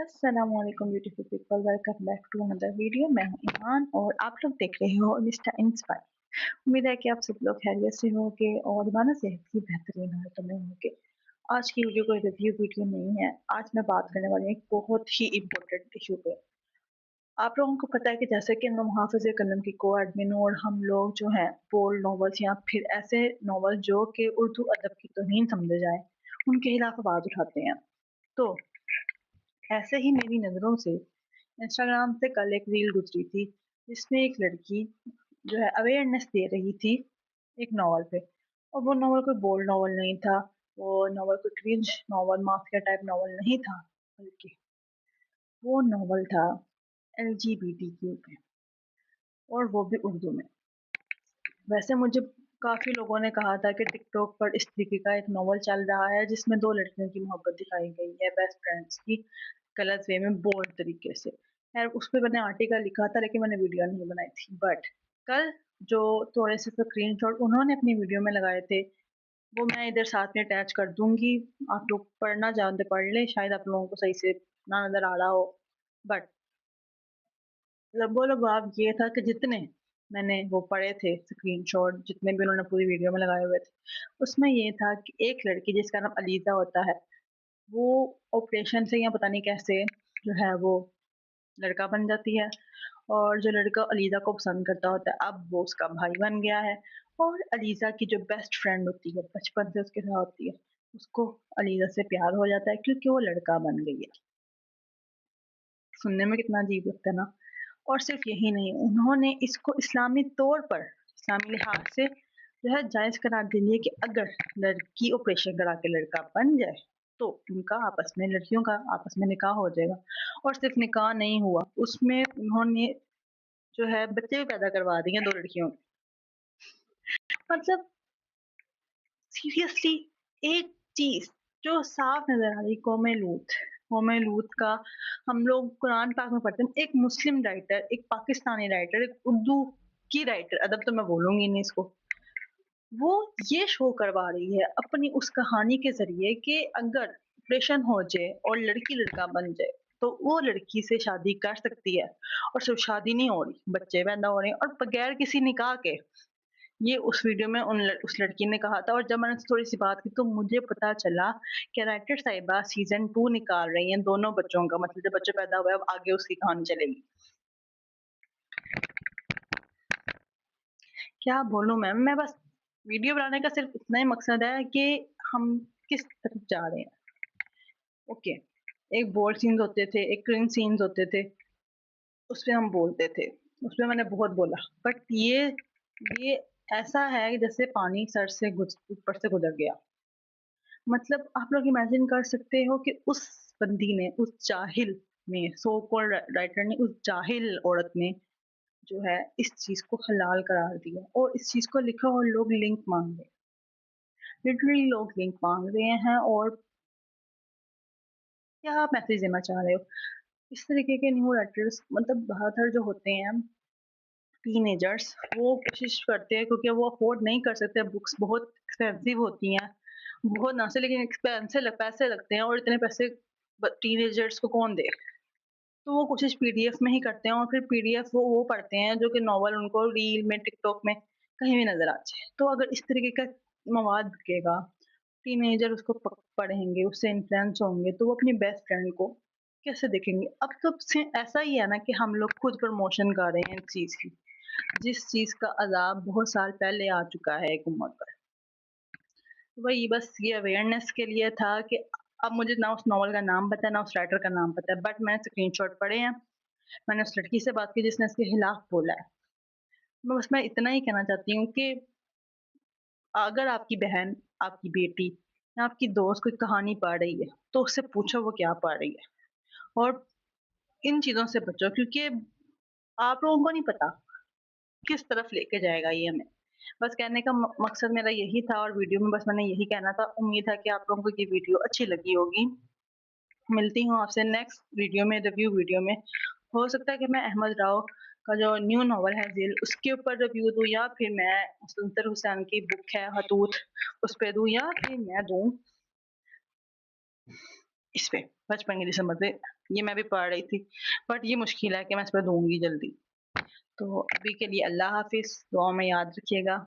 अस्सलाम वालेकुम beautiful people, welcome back to another video. मैं हूं ईमान और आप लोग देख रहे हो मिस्टर इंस्पायर। उम्मीद है कि आप सब लोग खैरियत से होंगे और ईमान सेहत की बेहतरीन हालत में होंगे। आज की वीडियो कोई रिव्यू वीडियो नहीं है। आज मैं बात करने वाली हूँ एक बहुत ही इम्पोर्टेंट इशू पे। आप लोगों को पता है कि जैसे कि मैं मुहाफ़िज़ कलम की को एडमिन हूँ और हम लोग जो है बोल्ड नॉवेल्स या फिर ऐसे नॉवल जो कि उर्दू अदब की तौहीन समझे जाए उनके खिलाफ आवाज़ उठाते हैं। तो ऐसे ही मेरी नज़रों से इंस्टाग्राम पे कल एक रील गुजरी थी जिसमें एक लड़की जो है अवेयरनेस दे रही थी एक नॉवल पे। और वो नॉवल कोई बोल्ड नॉवल नहीं था, वो नॉवल कोई cringe novel mafia type novel नहीं था, बल्कि वो नॉवल था LGBTQ पे, और वो भी उर्दू में। वैसे मुझे काफ़ी लोगों ने कहा था कि टिकटॉक पर इस तरीके का एक नॉवल चल रहा है जिसमें दो लड़कियों की मोहब्बत दिखाई गई है बेस्ट फ्रेंड्स की, गलत वे में बोल्ड तरीके से। यार उस पर मैंने आर्टिकल लिखा था लेकिन मैंने वीडियो नहीं बनाई थी। बट कल जो थोड़े से स्क्रीन शॉट उन्होंने अपनी वीडियो में लगाए थे वो मैं इधर साथ में अटैच कर दूंगी। आप लोग पढ़ना जानते पढ़ ले, शायद आप लोगों को सही से ना नजर आ रहा हो। बट लबो ये था कि जितने मैंने वो पढ़े थे स्क्रीनशॉट, जितने भी उन्होंने पूरी वीडियो में लगाए हुए थे, उसमें ये था कि एक लड़की जिसका नाम अलीजा होता है, वो ऑपरेशन से या पता नहीं कैसे जो है वो लड़का बन जाती है। और जो लड़का अलीजा को पसंद करता होता है अब वो उसका भाई बन गया है। और अलीजा की जो बेस्ट फ्रेंड होती है बचपन से उसके साथ होती है, उसको अलीजा से प्यार हो जाता है क्योंकि वो लड़का बन गई है। सुनने में कितना अजीब लगता है ना। और सिर्फ यही नहीं, उन्होंने इसको इस्लामी तौर पर, इस्लामी लिहाज से जो है जायज़ करार दे दिया कि अगर लड़की ऑपरेशन करा के लड़का बन जाए तो उनका आपस में, लड़कियों का आपस में निकाह हो जाएगा। और सिर्फ निकाह नहीं हुआ, उसमें उन्होंने जो है बच्चे भी पैदा करवा दिए दो लड़कियों के। मतलब सीरियसली एक चीज जो साफ नजर आ रही, कौमे लूत का हम लोग कुरान पाक में पढ़ते हैं। एक मुस्लिम राइटर, एक पाकिस्तानी राइटर, एक उर्दू की राइटर, अदब तो मैं बोलूंगी नहीं इसको, वो ये शो करवा रही है अपनी उस कहानी के जरिए कि अगर ऑपरेशन हो जाए और लड़की लड़का बन जाए तो वो लड़की से शादी कर सकती है। और सिर्फ शादी नहीं हो रही, बच्चे पैदा हो रहे हैं और बगैर किसी निकाह के। ये उस वीडियो में उस लड़की ने कहा था। और जब मैंने थोड़ी सी बात की तो मुझे पता चला कि राइटर साहिबा सीजन 2 निकाल रही हैं दोनों बच्चों का, मतलब जब बच्चे पैदा हुए अब आगे उसकी कहानी चलेगी। क्या बोलूं मैं बस वीडियो बनाने का सिर्फ इतना ही मकसद है कि हम किस तरफ जा रहे हैं। ओके, एक बोल्ड सीन्स होते थे, एक क्रिंज सीन्स होते थे, उस पे हम बोलते थे, उस पे मैंने बहुत बोला। बट ये ऐसा है कि जैसे पानी सर से ऊपर से गुजर गया। मतलब आप लोग इमेजिन कर सकते हो कि उस बंदी ने, उस जाहिल ने, सो कॉल्ड राइटर ने, उस जाहिल औरत ने जो है इस चीज को हलाल करार दिया और इस चीज को लिखा और लोग लिंक मांग रहे हैं। लिटरली लोग लिंक मांग रहे हैं। और क्या आप मैसेज देना चाह रहे हो? इस तरीके के न्यू राइटर्स, मतलब ज्यादातर जो होते हैं टीनेजर्स, वो कोशिश करते हैं क्योंकि वो अफोर्ड नहीं कर सकते, बुक्स बहुत एक्सपेंसिव होती हैं, बहुत ना से लेकिन एक्सपेंसिव पैसे लगते हैं और इतने पैसे टीनेजर्स को कौन दे। तो वो कोशिश पीडीएफ में ही करते हैं और फिर पीडीएफ वो पढ़ते हैं जो कि नॉवल उनको रील में, टिकटॉक में कहीं भी नजर आ जाए। तो अगर इस तरीके का मवाद बिकेगा, टीनेजर उसको पढ़ेंगे, उससे इन्फ्लुएंस होंगे, तो वो अपनी बेस्ट फ्रेंड को कैसे देखेंगे? अब तो ऐसा ही है ना कि हम लोग खुद प्रमोशन कर रहे हैं इस चीज की, जिस चीज का अजाब बहुत साल पहले आ चुका है एक उम्र पर। वही बस ये अवेयरनेस के लिए था कि अब मुझे ना उस नॉवल का नाम पता है ना उस राइटर का नाम पता है, बट मैंने स्क्रीनशॉट पढ़े हैं। मैंने उस लड़की से बात की जिसने इसके खिलाफ बोला है। मैं इतना ही कहना चाहती हूँ कि अगर आपकी बहन, आपकी बेटी या आपकी दोस्त कोई कहानी पढ़ रही है तो उससे पूछो वो क्या पढ़ रही है। और इन चीजों से बचो क्योंकि आप लोगों को नहीं पता किस तरफ लेके जाएगा ये हमें। बस कहने का मकसद मेरा यही था और वीडियो में बस मैंने यही कहना था। उम्मीद है कि आप लोगों को ये वीडियो अच्छी लगी होगी। मिलती हूँ आपसे नेक्स्ट वीडियो में, रिव्यू वीडियो में। हो सकता है कि मैं अहमद राव का जो न्यू नॉवल है ज़ेल, उसके ऊपर रिव्यू दूँ, या फिर मैं सुंदर हुसैन की बुक है हतूत उस पे दूँ, या फिर मैं दूँ इस पे 55 दिसंबर पे یہ میں بھی پڑھ رہی تھی، بٹ یہ مشکل ہے کہ میں اس پہ دوں گی جلدی۔ تو ابھی کے لیے اللہ حافظ، دعاؤں میں یاد رکھیے گا۔